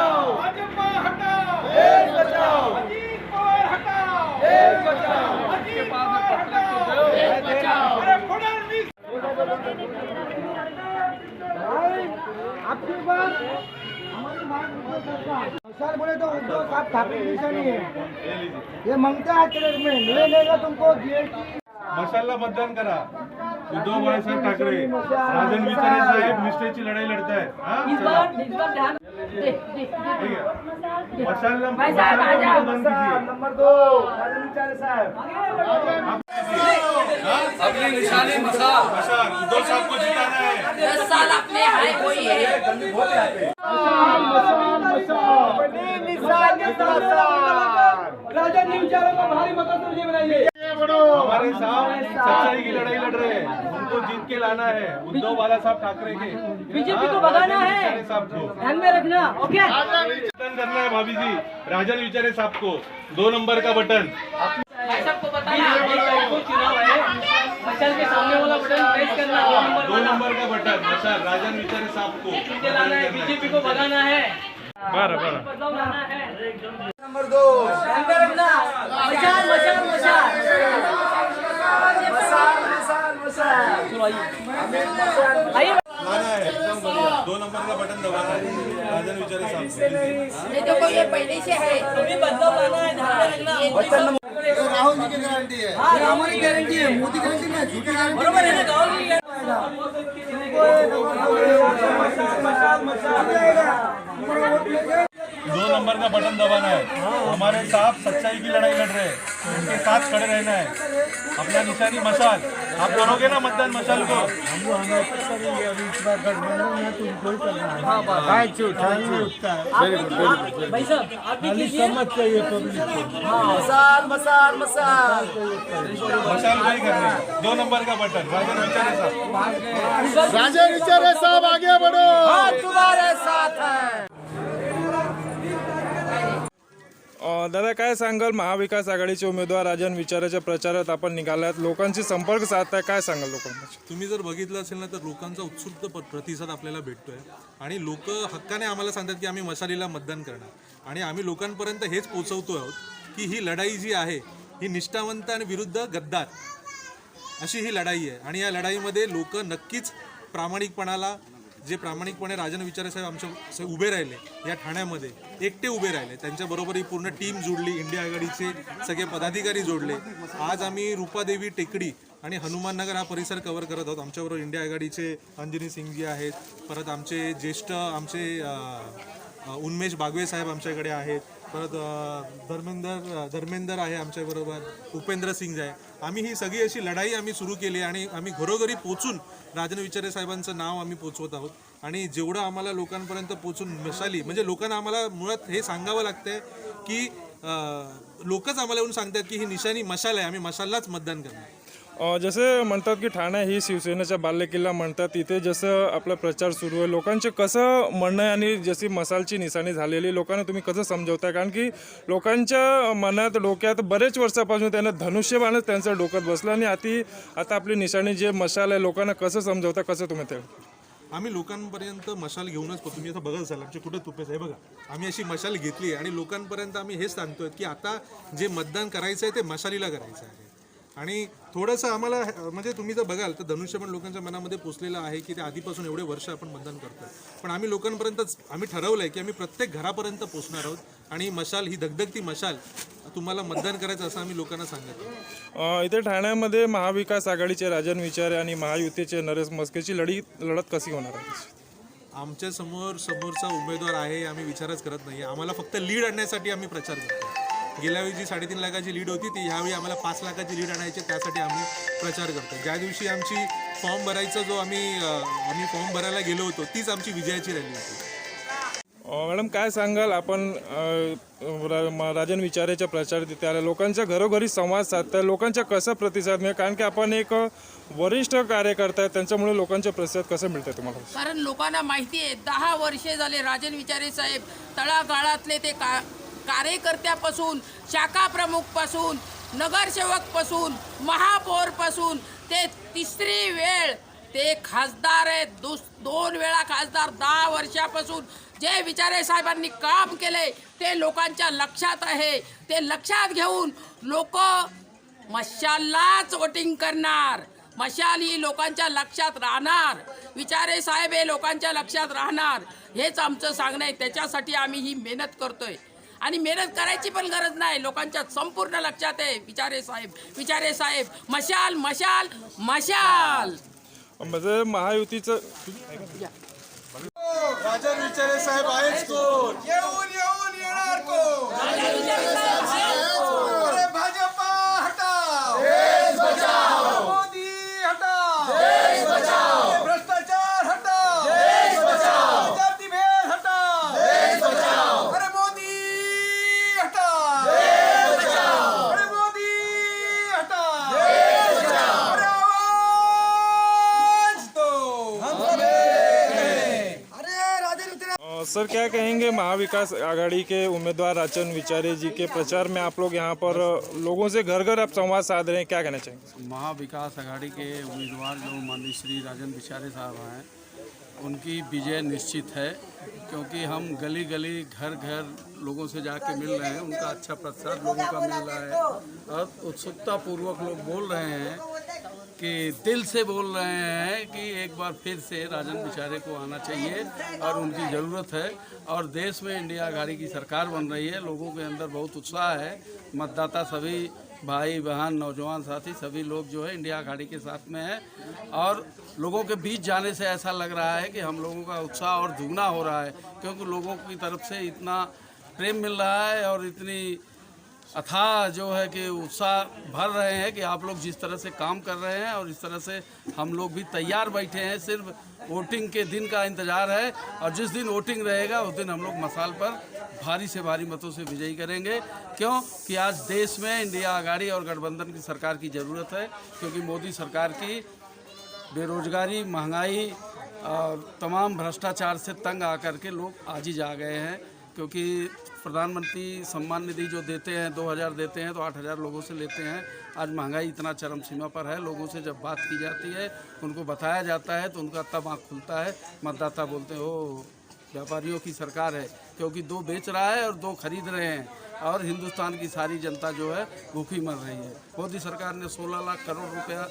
बचाओ, भाजपा हटाओ, देश बचाओ, अजीत पवार हटाओ, देश बचाओ, अजीत पवार हटाओ, देश बचाओ। अरे फडणवीस आपकी बात हमारी मांग उद्धव सरकार मसाल बोले तो उद्धव साहब ठाकरे की निशानी है। ये मांगता है ट्रेड में मिलेगा तुमको जीएसटी। मशालला मतदान करा। उद्धव बाळासाहेब ठाकरे, राजन विचारे साहेब निष्ठेची लढाई लढतायत। इस बार ध्यान मशालला भाई साहब, आ जाओ। मतदान कीजिए। नंबर 2 राजन विचारे साहब। अपनी निशानी मसाल। मशाल उद्धव साहब को जिताना है। 10 साल अपने हाय कोई है राजन विचारों को भारी मतों से बनाइए। हमारे साहब सच्चाई की लड़ाई लड़ रहे हैं। उनको जीत के लाना है उद्धव बाला साहब ठाकरे के। बीजेपी को भगाना है, विचारे साहब को ध्यान में रखना। ओके, मतदान करना है भाभी जी। राजन विचारे साहब को 2 नंबर का बटन। भाई साहब को बताना चुनाव है, मशाल के सामने वाला बटन प्रेस करना। 2 नंबर का बटन मशाल राजन विचारे साहब को के लाना है, बीजेपी को भगाना है, बदलाव लाना है। नंबर 2 ध्यान में रखना। मशाल मशाल मशाल। चलो आइए लाना है एकदम बढ़िया। 2 नंबर का बटन दबाना है राजन विचारे साहब को। ये देखो, ये पहले से है, अभी बदलाव लाना है, ध्यान में रखना। राहुल जी की गारंटी है। हाँ, राहुल की गारंटी है, मोदी गारंटी नहीं, झूठी गारंटी बरोबर है ना, राहुल जी? 2 नंबर का बटन दबाना है। हमारे साहब सच्चाई की लड़ाई लड़ रहे हैं, उनके साथ खड़े रहना है। अपना निशानी मशाल। आप करोगे ना मतदान मशाल को? भाई साहब आप भी कीजिए। मसाल मसाल मसाल। मशाल नहीं करनी। 2 नंबर का बटन राजन विचारे साहब। राजन विचारे साहब आगे बढ़ो, तुम्हारे साथ है। दादा काय सांगाल, महाविकास आघाडीचे उमेदवार राजन विचाराच्या प्रचारात आपण निघालात, लोकांशी संपर्क साधताय, काय सांगाल लोकांना? तुम्ही जर बघितलं असेल ना तर लोकांचा उत्सुक प्रतिसाद आपल्याला भेटतोय आणि लोक हक्काने आम्हाला सांगतात की आम्ही मशालीला मतदान करणार आणि आम्ही लोकांपर्यंत हेच पोहोचवतो आहोत की ही लढाई जी आहे ही निष्ठावंत आणि विरुद्ध गद्दार अशी ही लढाई आहे आणि या लढाईमध्ये लोक नक्कीच प्रामाणिकपणाला जे प्रामाणिकपणे राजन विचारे साहेब आमच्या उभे राहिले या ठाण्यामध्ये एकटे उभे राहिले, त्यांच्याबरोबर ही पूर्ण टीम जोडली, इंडिया आघाडीचे सगळे पदाधिकारी जोडले। आज आम्ही रूपादेवी टेकडी आणि हनुमाननगर हा परिसर कव्हर करत आहोत। आमच्याबरोबर इंडिया आघाडीचे अंजनी सिंगजी आहेत, परत आमचे ज्येष्ठ उन्मेष बागवे साहेब आमच्याकडे आहेत, परत धर्मेंदर आहे आमच्याबरोबर, उपेंद्र सिंग आहे। आम्ही ही सगळी अशी लढाई आम्ही सुरू केली आणि आम्ही घरोघरी पोचून राजन विचारे साहेबांचं नाव आम्ही पोचवत आहोत आणि जेवढं आम्हाला लोकांपर्यंत पोचून मशाली म्हणजे लोकांना आम्हाला मुळात हे सांगावं लागतंय की लोकच आम्हाला येऊन सांगतात की ही निशाणी मशाल आहे, आम्ही मशाललाच मतदान करणार। जसे म्हणतात की ठाणे ही शिवसेनेचा बालेकिल्ला म्हणतात, तिथे जसं आपला प्रचार सुरू आहे, लोकांचे कसं म्हणणं आहे आणि जशी मशालची निशाणी झालेली लोकांना तुम्ही कसं समजवताय? कारण की लोकांच्या मनात डोक्यात बरेच वर्षापासून त्यांना धनुष्यबाणच त्यांचं डोक्यात बसलं आणि आता आपली निशाणी जे मशाल आहे लोकांना कसं समजवता, कसं तुम्ही ते? आम्ही लोकांपर्यंत मशाल घेऊनच तुम्ही आता बघत असाल आमचे कुठे तुपेच आहे बघा, आम्ही अशी मशाल घेतली आणि लोकांपर्यंत आम्ही हेच सांगतोय की आता जे मतदान करायचं आहे ते मशालीला करायचं आहे आणि थोडंसं आम्हाला म्हणजे तुम्ही जर बघाल तर धनुष्य पण लोकांच्या मनामध्ये पोचलेलं आहे की ते आधीपासून एवढे वर्ष आपण मतदान करतोय, पण आम्ही लोकांपर्यंत आम्ही ठरवलं आहे की आम्ही प्रत्येक घरापर्यंत पोचणार आहोत आणि मशाल ही धगधगती मशाल तुम्हाला मतदान करायचं असं आम्ही लोकांना सांगतो। इथे ठाण्यामध्ये महाविकास आघाडीचे राजन विचारे आणि महायुतीचे नरेश म्हस्केची लढत कशी होणार आहे? आमच्या समोरचा उमेदवार आहे, आम्ही विचारच करत नाही, आम्हाला फक्त लीड आणण्यासाठी आम्ही प्रचार करतो। गेल्या वेळी जी 3.5 लाखाची लीड होती ती ह्यावेळी आम्हाला 5 लाखाची लीड आणायची, त्यासाठी आम्ही प्रचार करतो। ज्या दिवशी आमची फॉर्म भरायचा जो आम्ही फॉर्म भरायला गेलो होतो तीच आमची विजयाची रॅली होती। मॅडम काय सांगाल, आपण राजन विचारेच्या प्रचार तिथे आल्या, लोकांच्या घरोघरी संवाद साधताय, लोकांचा कसा प्रतिसाद मिळेल? कारण की आपण एक वरिष्ठ कार्यकर्ता आहे, त्यांच्यामुळे लोकांचा प्रतिसाद कसं मिळतं तुम्हाला? कारण लोकांना माहिती आहे 10 वर्षे झाले राजन विचारे साहेब तळागाळातले ते कार्यकर्त्यापासून, शाखा प्रमुखपासून, नगरसेवकपासून, महापौरपासून ते तिसरी वेळ ते खासदार आहेत 2 वेळा खासदार 10 वर्षापासून जे विचारे साहेबांनी काम केले ते लोकांच्या लक्षात आहे. ते लक्षात घेऊन लोक मशाललाच वोटिंग करणार. मशाल ही लोकांच्या लक्षात राहणार. विचारे साहेब हे लोकांच्या लक्षात राहणार. हेच आमचं सांगणं आहे. त्याच्यासाठी आम्ही ही मेहनत करतोय आणि मेहनत करायची पण गरज नाही. लोकांच्या संपूर्ण लक्षात आहे विचारे साहेब मशाल मशाल मशाल. म्हणजे महायुतीचं राजन विचारे साहेब आहेच कोण? येऊन येणार कोण? अरे भाजपा हटाओ, मोदी हटाओ, भ्रष्टाचार हटाओ, जातिभेद हटाओ, अरे मोदी हटाओ, अरे मोदी हटाओ, अरे आवाज दो. अरे राजन सर क्या कहेंगे महाविकास आघाड़ी के उम्मीदवार राजन विचारे जी के प्रचार में आप लोग यहाँ पर लोगों से घर घर आप संवाद साध रहे हैं, क्या कहना चाहेंगे? महाविकास आघाड़ी के उम्मीदवार जो माननीय श्री राजन विचारे साहब हैं उनकी विजय निश्चित है, क्योंकि हम गली गली घर घर लोगों से जाके मिल रहे हैं. उनका अच्छा प्रतिसाद लोगों का मिल रहा है और उत्सुकतापूर्वक लोग बोल रहे हैं कि दिल से बोल रहे हैं कि एक बार फिर से राजन विचारे को आना चाहिए और उनकी ज़रूरत है. और देश में इंडिया आघाड़ी की सरकार बन रही है. लोगों के अंदर बहुत उत्साह है. मतदाता सभी भाई बहन नौजवान साथी सभी लोग जो है इंडिया आघाड़ी के साथ में है और लोगों के बीच जाने से ऐसा लग रहा है कि हम लोगों का उत्साह और दुगना हो रहा है, क्योंकि लोगों की तरफ से इतना प्रेम मिल रहा है और इतनी अथाह जो है कि उत्साह भर रहे हैं कि आप लोग जिस तरह से काम कर रहे हैं और इस तरह से हम लोग भी तैयार बैठे हैं. सिर्फ वोटिंग के दिन का इंतज़ार है और जिस दिन वोटिंग रहेगा उस दिन हम लोग मसाल पर भारी से भारी मतों से विजयी करेंगे. क्यों कि आज देश में इंडिया आघाड़ी और गठबंधन की सरकार की ज़रूरत है, क्योंकि मोदी सरकार की बेरोजगारी, महंगाई और तमाम भ्रष्टाचार से तंग आकर के लोग आज ही जा गए हैं. क्योंकि प्रधानमंत्री सम्मान निधि जो देते हैं 2000 देते हैं तो 8000 लोगों से लेते हैं. आज महंगाई इतना चरम सीमा पर है. लोगों से जब बात की जाती है, उनको बताया जाता है तो उनका तब आँख खुलता है. मतदाता बोलते हैं ओ व्यापारियों की सरकार है, क्योंकि 2 बेच रहा है और 2 खरीद रहे हैं और हिंदुस्तान की सारी जनता जो है भूखी मर रही है. मोदी सरकार ने 16 लाख करोड़ रुपया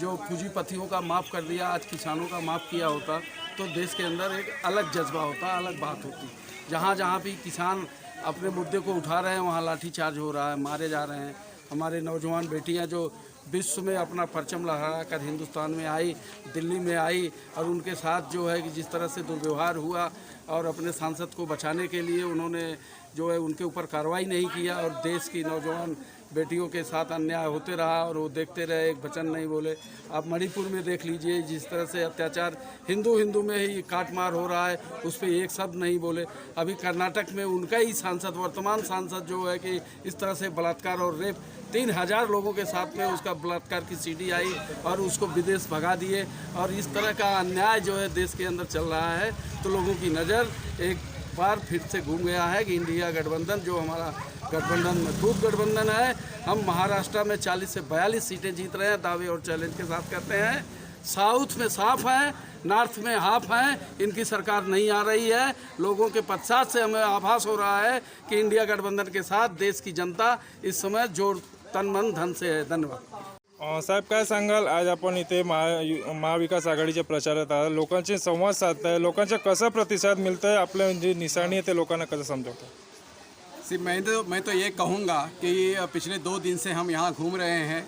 जो पूंजीपतियों का माफ़ कर दिया. आज किसानों का माफ़ किया होता तो देश के अंदर एक अलग जज्बा होता, अलग बात होती. जहाँ जहाँ भी किसान अपने मुद्दे को उठा रहे हैं वहाँ लाठीचार्ज हो रहा है, मारे जा रहे हैं. हमारे नौजवान बेटियाँ जो विश्व में अपना परचम लहरा कर हिंदुस्तान में आई, दिल्ली में आई और उनके साथ जो है कि जिस तरह से दुर्व्यवहार हुआ और अपने सांसद को बचाने के लिए उन्होंने जो है उनके ऊपर कार्रवाई नहीं किया और देश की नौजवान बेटियों के साथ अन्याय होते रहा और वो देखते रहे, एक वचन नहीं बोले. आप मणिपुर में देख लीजिए जिस तरह से अत्याचार हिंदू में ही काटमार हो रहा है, उस पर एक शब्द नहीं बोले. अभी कर्नाटक में उनका ही सांसद, वर्तमान सांसद जो है कि इस तरह से बलात्कार और रेप 3000 लोगों के साथ में उसका बलात्कार की सीडी आई और उसको विदेश भगा दिए. और इस तरह का अन्याय जो है देश के अंदर चल रहा है तो लोगों की नज़र एक बार फिर से घूम गया है कि इंडिया गठबंधन जो हमारा गठबंधन मजबूत गठबंधन है. हम महाराष्ट्र में 40 से 42 सीटें जीत रहे हैं, दावे और चैलेंज के साथ कहते हैं. साउथ में साफ है, नॉर्थ में हाफ है. इनकी सरकार नहीं आ रही है. लोगों के पश्चात से हमें आभास हो रहा है कि इंडिया गठबंधन के साथ देश की जनता इस समय जोर तन मन धन से है. धन्यवाद. साहेब काय सांगाल, आज आपण इथे महाविकास आघाडीच्या प्रचारात आहात, लोकांचे संवाद साधताय, लोकांचा कसा प्रतिसाद मिळतोय, आपल्या जी निशाणी आहे ते लोकांना कसं समजवतं? मैं तो ये कहूँगा कि पिछले 2 दिन से हम यहाँ घूम रहे हैं.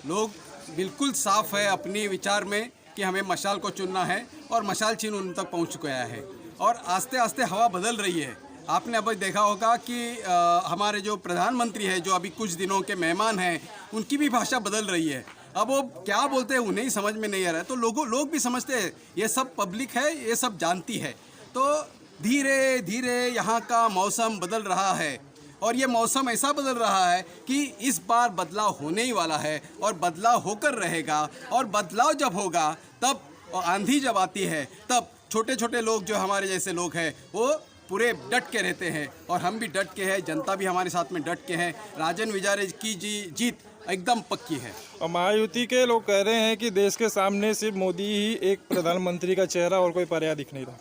लोग बिल्कुल साफ है अपनी विचार में कि हमें मशाल को चुनना है और मशाल चिन्ह उन तक पहुँच गया है और आस्ते आस्ते हवा बदल रही है. आपने अभी देखा होगा कि हमारे जो प्रधानमंत्री हैं जो अभी कुछ दिनों के मेहमान हैं उनकी भी भाषा बदल रही है. अब वो क्या बोलते हैं उन्हें ही समझ में नहीं आ रहा है. तो लोग भी समझते हैं, ये सब पब्लिक है, ये सब जानती है. तो धीरे धीरे यहाँ का मौसम बदल रहा है और ये मौसम ऐसा बदल रहा है कि इस बार बदलाव होने ही वाला है और बदलाव होकर रहेगा. और बदलाव जब होगा तब, और आंधी जब आती है तब छोटे छोटे लोग जो हमारे जैसे लोग हैं वो पूरे डट के रहते हैं और हम भी डट के हैं, जनता भी हमारे साथ में डट के हैं. राजन विचारे की जीत एकदम पक्की है। और महायुति के लोग कह रहे हैं कि देश के सामने सिर्फ मोदी ही एक प्रधानमंत्री का चेहरा और कोई पर्याय दिख नहीं रहा।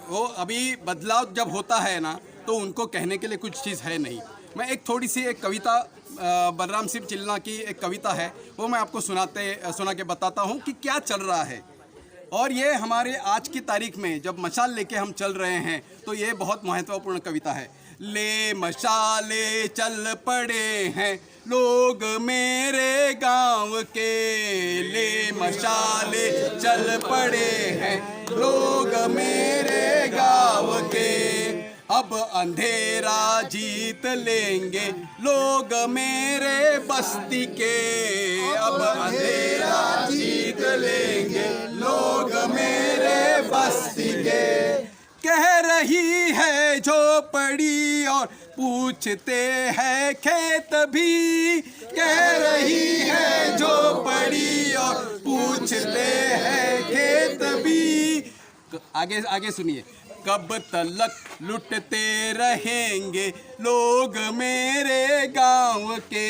वो अभी बदलाव जब होता है ना तो उनको कहने के लिए कुछ चीज़ है नहीं। मैं एक थोड़ी सी एक कविता बलराम सिंह चिल्ला की एक कविता है वो मैं आपको सुना के बताता हूँ कि क्या चल रहा है। और ये हमारे आज की तारीख में जब मशाल लेके हम चल रहे हैं तो ये बहुत महत्वपूर्ण कविता है। ले मशाले चल पड़े हैं लोग मेरे गांव के, ले मशाले चल पड़े हैं लोग मेरे गांव के, अब अंधेरा जीत लेंगे लोग मेरे बस्ती के, अब अंधेरा जीत लेंगे लोग मेरे बस्ती के। कह रही है झोपड़ी और पूछते हैं खेत भी, कह रही है झोपड़ी और पूछते हैं खेत भी। आगे सुनिए। कब तलक लुटते रहेंगे लोग मेरे गांव के,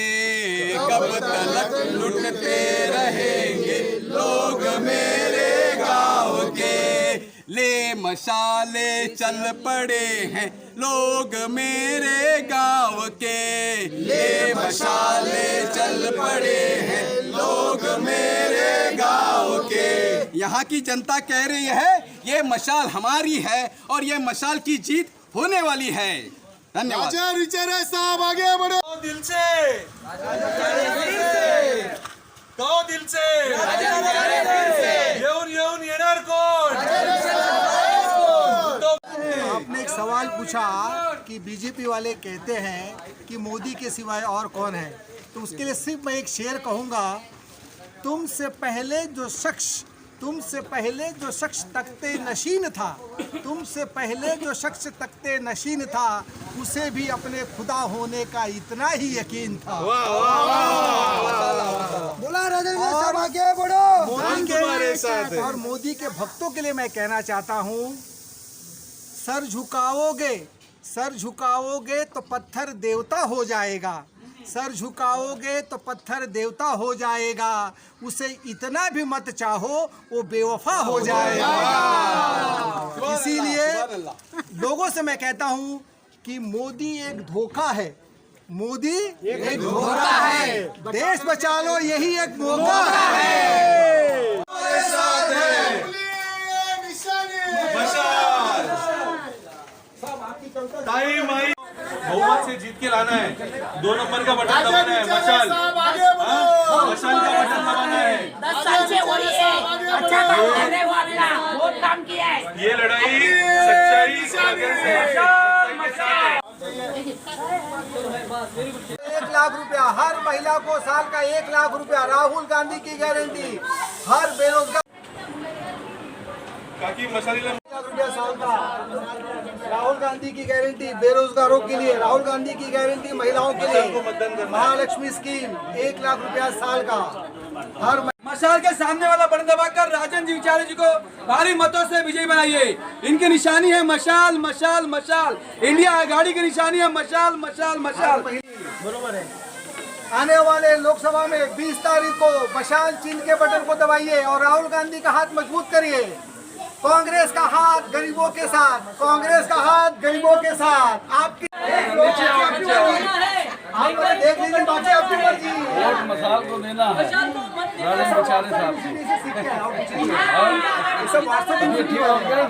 कब तलक लुटते रहेंगे लोग मेरे गांव के, ले मशाले चल पड़े हैं लोग मेरे गांव के, ले मशाले चल पड़े हैं लोग मेरे गांव के। यहाँ की जनता कह रही है ये मशाल हमारी है और ये मशाल की जीत होने वाली है। धन्यवाद। विचारे साहब आगे बढ़ो। दिल से तो दिल से येऊन येणार कोण? आपने एक सवाल पूछा कि बीजेपी वाले कहते हैं कि मोदी के सिवाय और कौन है, तो उसके लिए सिर्फ मैं एक शेर कहूँगा। तुमसे पहले जो शख्स तख्ते नशीन था, तुमसे पहले जो शख्स तख्ते नशीन था, उसे भी अपने खुदा होने का इतना ही यकीन था। बोला राजन साहब आगे बढ़ो। और मोदी के भक्तों के लिए मैं कहना चाहता हूँ, सर झुकाओगे तो पत्थर देवता हो जाएगा, सर झुकाओगे तो पत्थर देवता हो जाएगा, उसे इतना भी मत चाहो वो बेवफा हो जाएगा। इसीलिए लोगों से मैं कहता हूँ कि मोदी एक धोखा है, मोदी एक धोखा है, देश बचा लो यही एक मौका है। टाइम आई, बहुमत से जीत के लाना है। 2 नंबर का बटन दबाना है, मशाल मशाल का बटन दबाना है। 10 साल से वही है, अच्छा काम कर रहे हो अपना, बहुत काम किया है। ये लड़ाई सच्चाई से लगन से है। 1 लाख रुपया हर महिला को, साल का 1 लाख रुपया, राहुल गांधी की गारंटी। हर बेरोजगार काकी मशालीला 1 लाख रुपया साल का, राहुल गांधी की गारंटी बेरोजगारों के लिए, राहुल गांधी की गारंटी महिलाओं के लिए, महालक्ष्मी स्कीम 1 लाख रुपया साल का। हर मशाल के सामने वाला बटन दबाकर राजन जी विचारे जी को भारी मतों से विजयी बनाइए। इनकी निशानी है मशाल मशाल मशाल, इंडिया आघाड़ी की निशानी है मशाल मशाल मशाल। बरोबर है। आने वाले लोकसभा में 20 तारीख को मशाल चिन्ह के बटन को दबाइए और राहुल गांधी का हाथ मजबूत करिए। कांग्रेस का हाथ गरीबों के साथ, कांग्रेस का हाथ गरीबों के साथ। आपकी देख लीजिए, बाकी आपकी मर्जी। मशाल को देना राजन बिचारे साहब को। सब वास्तव में ठीक हो गया।